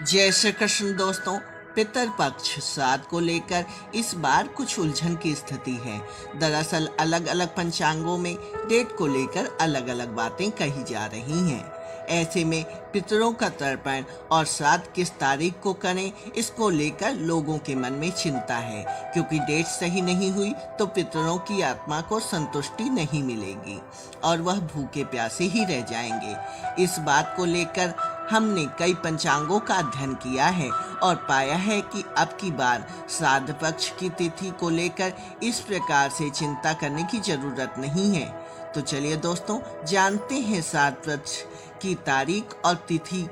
जय श्री कृष्ण दोस्तों। पितरपक्ष श्राद्ध को लेकर इस बार कुछ उलझन की स्थिति है। दरअसल अलग अलग पंचांगों में डेट को लेकर अलग अलग बातें कही जा रही हैं। ऐसे में पितरों का तर्पण और श्राद्ध किस तारीख को करें, इसको लेकर लोगों के मन में चिंता है, क्योंकि डेट सही नहीं हुई तो पितरों की आत्मा को संतुष्टि नहीं मिलेगी और वह भूखे प्यासे ही रह जाएंगे। इस बात को लेकर हमने कई पंचांगों का अध्ययन किया है और पाया है कि अब की बार श्राद्ध पक्ष की तिथि को लेकर इस प्रकार से चिंता करने की जरूरत नहीं है। तो चलिए दोस्तों, जानते हैं श्राद्ध पक्ष की तारीख और तिथि,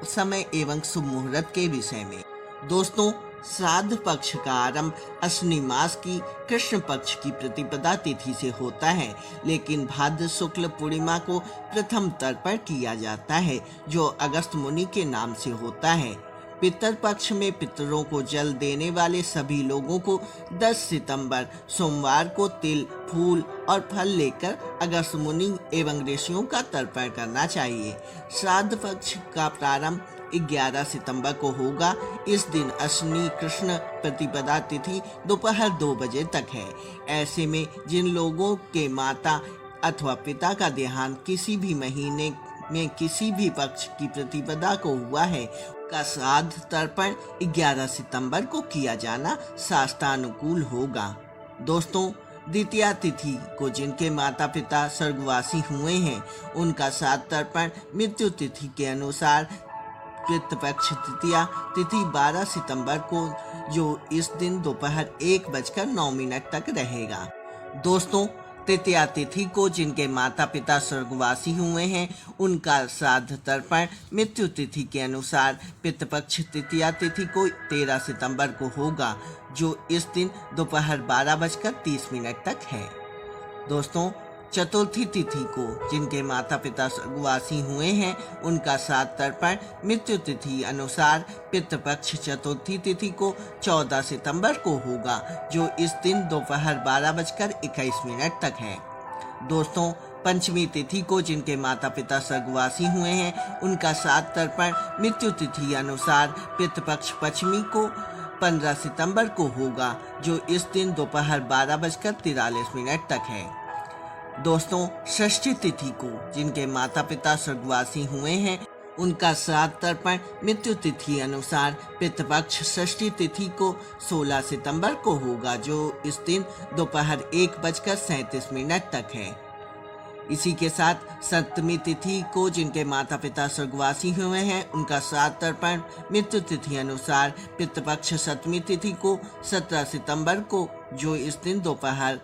समय एवं शुभ मुहूर्त के विषय में। दोस्तों, श्राद्ध पक्ष का आरंभ अश्विनी मास की कृष्ण पक्ष की प्रतिपदा तिथि से होता है, लेकिन भाद्र शुक्ल पूर्णिमा को प्रथम तर्पण किया जाता है, जो अगस्त मुनि के नाम से होता है। पितर पक्ष में पितरों को जल देने वाले सभी लोगों को 10 सितंबर सोमवार को तिल, फूल और फल लेकर अगस्त मुनि एवं ऋषियों का तर्पण करना चाहिए। श्राद्ध पक्ष का प्रारंभ 11 सितंबर को होगा। इस दिन अश्विनी कृष्ण प्रतिपदा तिथि दोपहर 2 बजे तक है। ऐसे में जिन लोगों के माता अथवा पिता का देहांत किसी भी महीने में किसी भी पक्ष की प्रतिपदा को हुआ है, का श्राद्ध तर्पण 11 सितंबर को किया जाना शास्त्रानुकूल होगा। दोस्तों, द्वितीया तिथि को जिनके माता पिता स्वर्गवासी हुए हैं, उनका श्राद्ध तर्पण मृत्यु तिथि के अनुसार पितृपक्ष तृतीया तिथि 12 सितंबर को, जो इस दिन दोपहर 1:09 तक रहेगा। दोस्तों, तृतीया तिथि को जिनके माता पिता स्वर्गवासी हुए हैं, उनका श्राद्ध तर्पण मृत्यु तिथि के अनुसार पितृपक्ष तृतीया तिथि को 13 सितंबर को होगा, जो इस दिन दोपहर 12:30 तक है। दोस्तों, चतुर्थी तिथि को जिनके माता पिता स्वर्गवासी हुए हैं, उनका श्राद्ध तर्पण मृत्यु तिथि अनुसार पितृपक्ष चतुर्थी तिथि को 14 सितंबर को होगा, जो इस दिन दोपहर 12:21 तक है। दोस्तों, पंचमी तिथि को जिनके माता पिता स्वर्गवासी हुए हैं, उनका श्राद्ध तर्पण मृत्यु तिथि अनुसार पितृपक्ष पंचमी को 15 सितंबर को होगा, जो इस दिन दोपहर 12:43 तक है। दोस्तों, षष्ठी तिथि को जिनके माता पिता स्वर्गवासी हुए हैं, उनका श्राद्ध तर्पण मृत्यु तिथि अनुसार पितृपक्ष षष्ठी तिथि को 16 सितंबर को होगा, जो इस दिन दोपहर 1:37 तक है। इसी के साथ सप्तमी तिथि को जिनके माता पिता स्वर्गवासी हुए हैं, उनका श्राद्ध तर्पण मृत्यु तिथि अनुसार पितृपक्ष सप्तमी तिथि को 17 सितंबर को, जो इस दिन दोपहर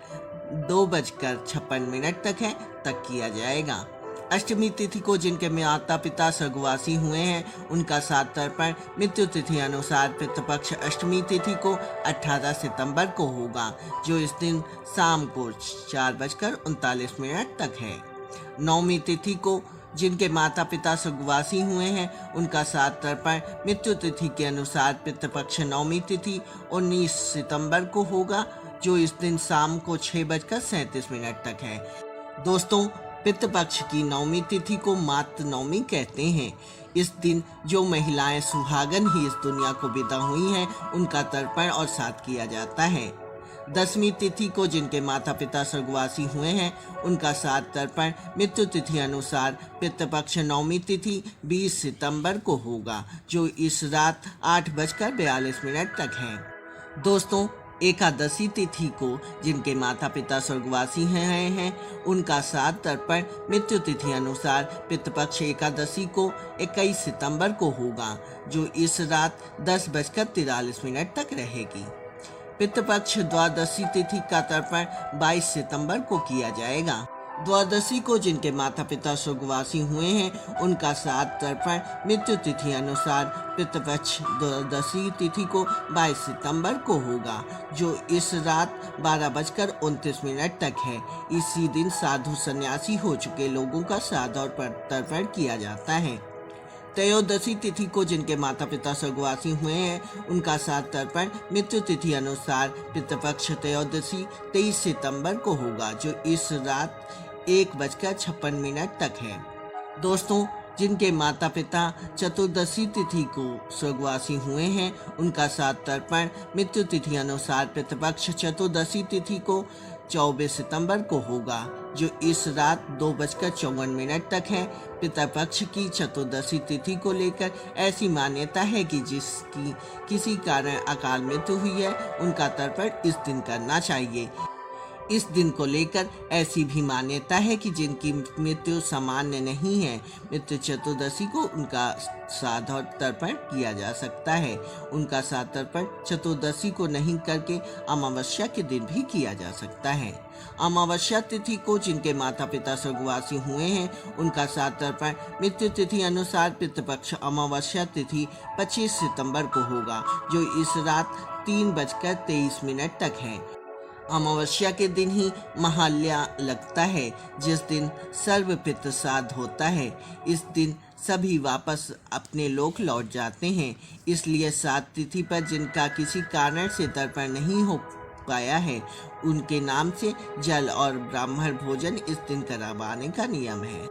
2:56 तक किया जाएगा। अष्टमी तिथि को जिनके माता पिता स्वर्गवासी हुए हैं, उनका श्राद्ध तर्पण मृत्यु तिथि अनुसार पितृपक्ष अष्टमी तिथि को 18 सितंबर को होगा, जो इस दिन शाम को 4:39 तक है। नवमी तिथि को जिनके माता पिता स्वर्गवासी हुए हैं, उनका श्राद्ध तर्पण मृत्यु तिथि के अनुसार पितृपक्ष नवमी तिथि 19 सितंबर को होगा, जो इस दिन शाम को 6:37 तक है। दोस्तों, पितृपक्ष की नवमी तिथि को मातृ नवमी कहते हैं। इस दिन जो महिलाएं सुहागन ही इस दुनिया को विदा हुई हैं, उनका तर्पण और श्राद्ध किया जाता है। दसवीं तिथि को जिनके माता पिता स्वर्गवासी हुए हैं, उनका श्राद्ध तर्पण मृत्यु तिथि अनुसार पितृपक्ष नवमी तिथि 20 सितंबर को होगा, जो इस रात 8:42 तक है। दोस्तों, एकादशी तिथि को जिनके माता पिता स्वर्गवासी हैं, उनका श्राद्ध तर्पण मृत्यु तिथि अनुसार पितृपक्ष एकादशी को 21 सितंबर को होगा, जो इस रात 10:43 तक रहेगी। पितृपक्ष द्वादशी तिथि का तर्पण 22 सितंबर को किया जाएगा। द्वादशी को जिनके माता पिता स्वर्गवासी हुए हैं, उनका श्राद्ध तर्पण मृत्यु तिथि अनुसार पितृपक्ष द्वादशी तिथि को 22 सितंबर को होगा, जो इस रात 12:29 तक है। इसी दिन साधु सन्यासी हो चुके लोगों का श्राद्ध और तर्पण किया जाता है। त्रयोदशी तिथि को जिनके माता पिता स्वर्गवासी हुए हैं, उनका श्राद्ध तर्पण मृत्यु तिथि अनुसार पितृपक्ष त्रयोदशी 23 सितंबर को होगा, जो इस रात 1:56 तक है। दोस्तों, जिनके माता पिता चतुर्दशी तिथि को स्वर्गवासी हुए हैं उनका श्राद्ध तर्पण मृत्यु तिथि अनुसार पितृपक्ष चतुर्दशी तिथि को 24 सितंबर को होगा, जो इस रात 2:54 तक है। पितृपक्ष की चतुर्दशी तिथि को लेकर ऐसी मान्यता है कि जिसकी किसी कारण अकाल मृत्यु हुई है उनका तर्पण इस दिन करना चाहिए। इस दिन को लेकर ऐसी भी मान्यता है कि जिनकी मृत्यु सामान्य नहीं है, मृत्यु चतुर्दशी को उनका श्राद्ध और तर्पण किया जा सकता है। उनका श्राद्ध तर्पण चतुर्दशी को नहीं करके अमावस्या के दिन भी किया जा सकता है। अमावस्या तिथि को जिनके माता पिता स्वर्गवासी हुए हैं उनका श्राद्ध तर्पण मृत्यु तिथि अनुसार पितृपक्ष अमावस्या तिथि 25 सितंबर को होगा, जो इस रात 3:23 तक है। अमावस्या के दिन ही महालया लगता है, जिस दिन सर्वपितृ श्राद्ध होता है। इस दिन सभी वापस अपने लोक लौट जाते हैं, इसलिए श्राद्ध तिथि पर जिनका किसी कारण से तर्पण नहीं हो पाया है उनके नाम से जल और ब्राह्मण भोजन इस दिन करवाने का नियम है।